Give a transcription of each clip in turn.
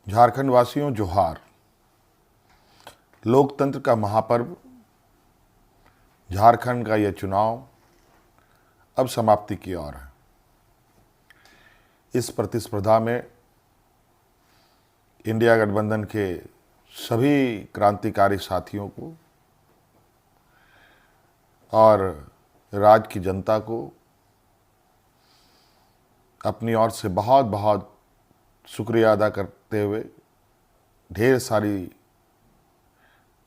झारखंड वासियों जोहार। लोकतंत्र का महापर्व झारखंड का यह चुनाव अब समाप्ति की ओर है। इस प्रतिस्पर्धा में इंडिया गठबंधन के सभी क्रांतिकारी साथियों को और राज्य की जनता को अपनी ओर से बहुत बहुत शुक्रिया अदा करते हुए ढेर सारी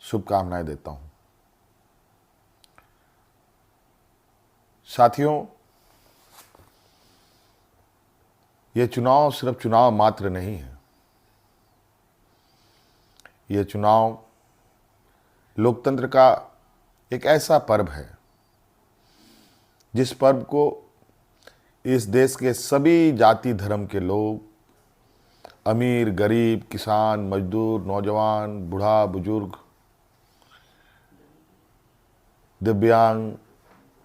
शुभकामनाएं देता हूं। साथियों, ये चुनाव सिर्फ चुनाव मात्र नहीं है। ये चुनाव लोकतंत्र का एक ऐसा पर्व है जिस पर्व को इस देश के सभी जाति धर्म के लोग, अमीर गरीब, किसान मजदूर, नौजवान, बूढ़ा बुजुर्ग, दिव्यांग,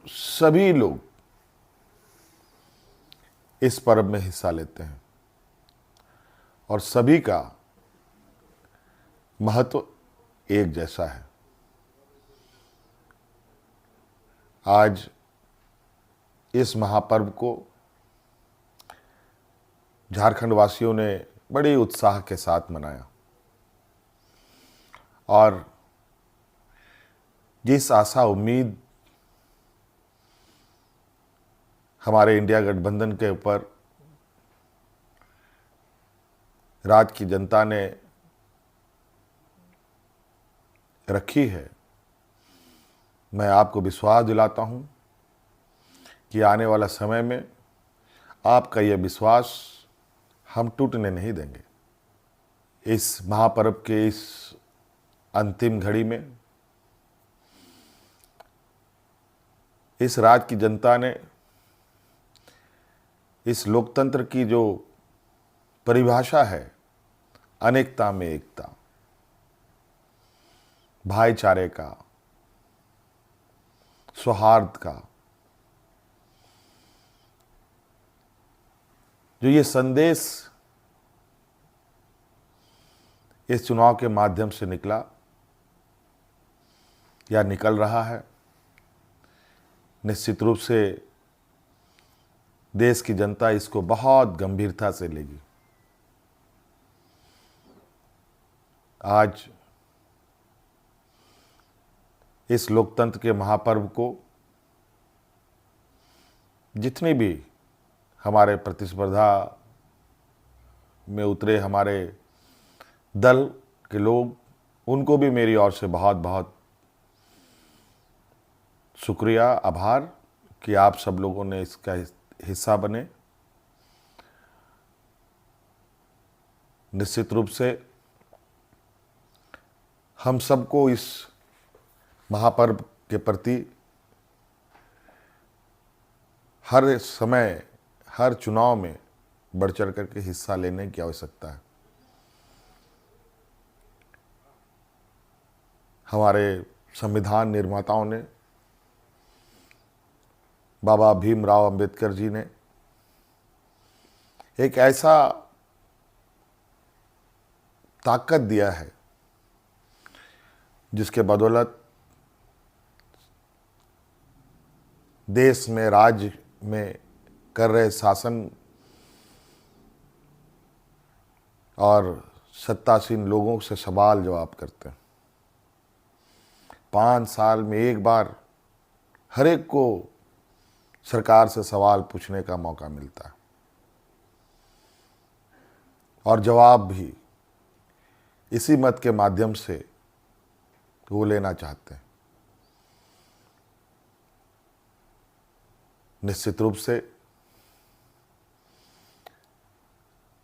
सभी लोग इस पर्व में हिस्सा लेते हैं और सभी का महत्व एक जैसा है। आज इस महापर्व को झारखंड वासियों ने बड़े उत्साह के साथ मनाया और जिस आशा उम्मीद हमारे इंडिया गठबंधन के ऊपर राज्य की जनता ने रखी है, मैं आपको विश्वास दिलाता हूं कि आने वाला समय में आपका यह विश्वास हम टूटने नहीं देंगे। इस महापर्व के इस अंतिम घड़ी में इस राज्य की जनता ने इस लोकतंत्र की जो परिभाषा है, अनेकता में एकता, भाईचारे का, सौहार्द का, जो ये संदेश इस चुनाव के माध्यम से निकला या निकल रहा है, निश्चित रूप से देश की जनता इसको बहुत गंभीरता से लेगी। आज इस लोकतंत्र के महापर्व को जितनी भी हमारे प्रतिस्पर्धा में उतरे हमारे दल के लोग, उनको भी मेरी ओर से बहुत बहुत शुक्रिया, आभार कि आप सब लोगों ने इसका हिस्सा बने। निश्चित रूप से हम सबको इस महापर्व के प्रति हर समय, हर चुनाव में बढ़ चढ़ करके हिस्सा लेने की आवश्यकता है। हमारे संविधान निर्माताओं ने, बाबा भीमराव अंबेडकर जी ने एक ऐसा ताकत दिया है जिसके बदौलत देश में, राज्य में कर रहे शासन और सत्तासीन लोगों से सवाल जवाब करते हैं। 5 साल में एक बार हर एक को सरकार से सवाल पूछने का मौका मिलता है और जवाब भी इसी मत के माध्यम से वो लेना चाहते हैं। निश्चित रूप से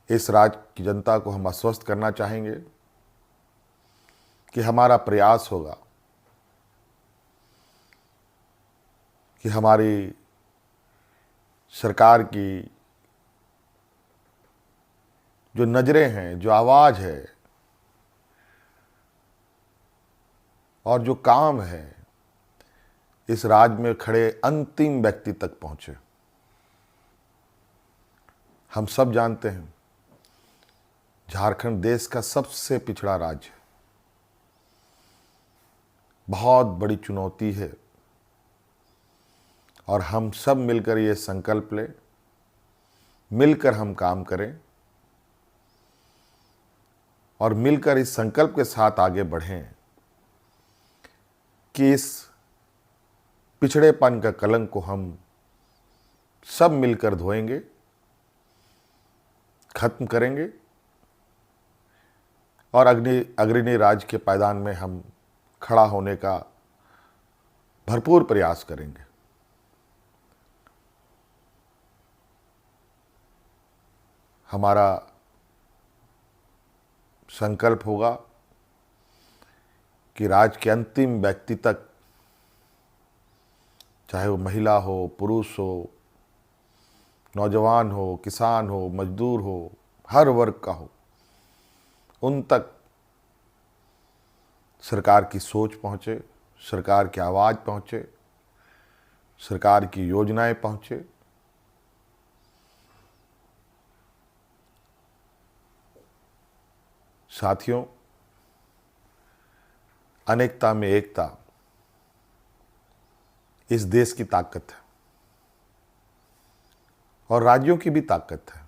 इस राज्य की जनता को हम आश्वस्त करना चाहेंगे कि हमारा प्रयास होगा कि हमारी सरकार की जो नज़रें हैं, जो आवाज़ है और जो काम है, इस राज्य में खड़े अंतिम व्यक्ति तक पहुंचे। हम सब जानते हैं झारखंड देश का सबसे पिछड़ा राज्य है। बहुत बड़ी चुनौती है और हम सब मिलकर ये संकल्प लें, मिलकर हम काम करें और मिलकर इस संकल्प के साथ आगे बढ़ें कि इस पिछड़ेपन का कलंक को हम सब मिलकर धोएंगे, खत्म करेंगे और अग्रणी राज्य के पायदान में हम खड़ा होने का भरपूर प्रयास करेंगे। हमारा संकल्प होगा कि राज्य के अंतिम व्यक्ति तक, चाहे वो महिला हो, पुरुष हो, नौजवान हो, किसान हो, मजदूर हो, हर वर्ग का हो, उन तक सरकार की सोच पहुँचे, सरकार की आवाज़ पहुँचे, सरकार की योजनाएं पहुँचे। साथियों, अनेकता में एकता इस देश की ताकत है और राज्यों की भी ताकत है।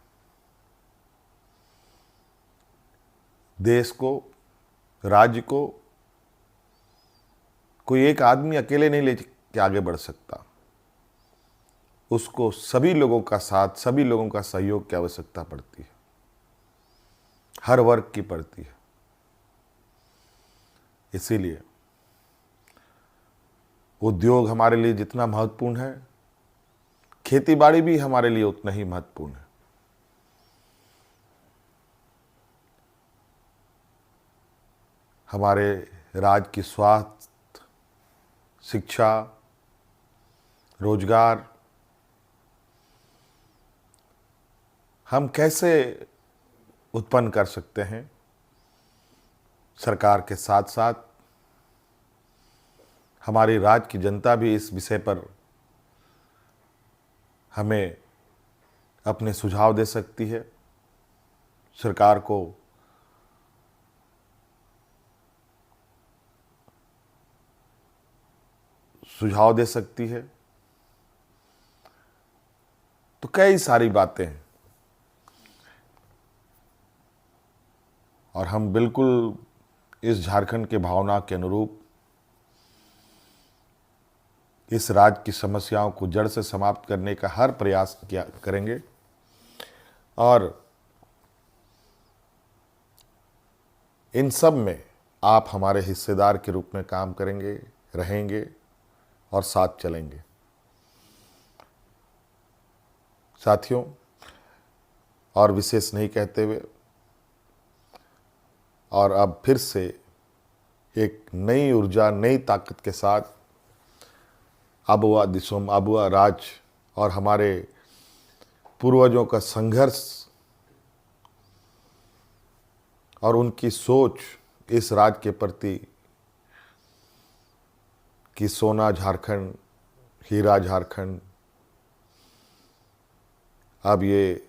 देश को, राज्य को कोई एक आदमी अकेले नहीं लेके आगे बढ़ सकता। उसको सभी लोगों का साथ, सभी लोगों का सहयोग की आवश्यकता पड़ती है, हर वर्ग की पड़ती है। इसीलिए उद्योग हमारे लिए जितना महत्वपूर्ण है, खेतीबाड़ी भी हमारे लिए उतना ही महत्वपूर्ण है। हमारे राज्य की स्वास्थ्य, शिक्षा, रोजगार हम कैसे उत्पन्न कर सकते हैं, सरकार के साथ साथ हमारी राज्य की जनता भी इस विषय पर हमें अपने सुझाव दे सकती है, सरकार को सुझाव दे सकती है। तो कई सारी बातें हैं और हम बिल्कुल इस झारखंड के भावना के अनुरूप इस राज्य की समस्याओं को जड़ से समाप्त करने का हर प्रयास करेंगे और इन सब में आप हमारे हिस्सेदार के रूप में काम करेंगे, रहेंगे और साथ चलेंगे। साथियों, और विशेष नहीं कहते हुए और अब फिर से एक नई ऊर्जा, नई ताकत के साथ आबुआ दिसोम, आबुआ राज और हमारे पूर्वजों का संघर्ष और उनकी सोच इस राज्य के प्रति कि सोना झारखंड, हीरा झारखंड, अब ये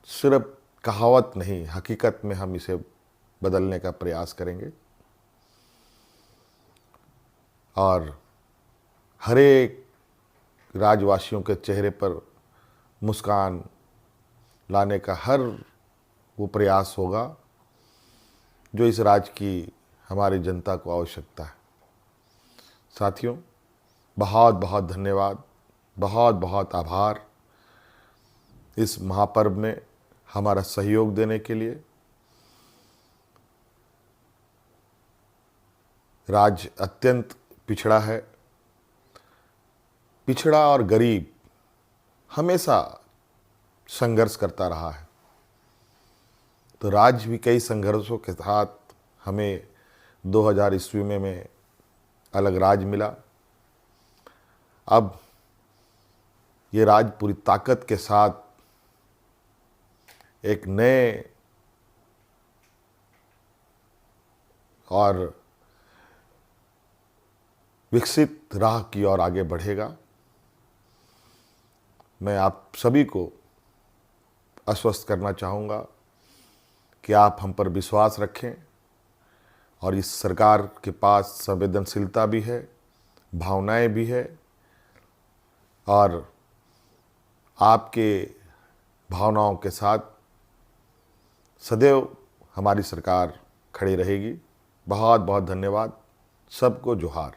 सिर्फ कहावत नहीं, हकीकत में हम इसे बदलने का प्रयास करेंगे और हर एक राज्यवासियों के चेहरे पर मुस्कान लाने का हर वो प्रयास होगा जो इस राज्य की हमारी जनता को आवश्यकता है। साथियों, बहुत बहुत धन्यवाद, बहुत बहुत आभार इस महापर्व में हमारा सहयोग देने के लिए। राज्य अत्यंत पिछड़ा है। पिछड़ा और गरीब हमेशा संघर्ष करता रहा है, तो राज्य भी कई संघर्षों के साथ हमें 2000 ईस्वी में अलग राज्य मिला। अब ये राज्य पूरी ताकत के साथ एक नए और विकसित राह की ओर आगे बढ़ेगा। मैं आप सभी को आश्वस्त करना चाहूँगा कि आप हम पर विश्वास रखें और इस सरकार के पास संवेदनशीलता भी है, भावनाएं भी है और आपके भावनाओं के साथ सदैव हमारी सरकार खड़ी रहेगी। बहुत बहुत धन्यवाद। सबको जोहार।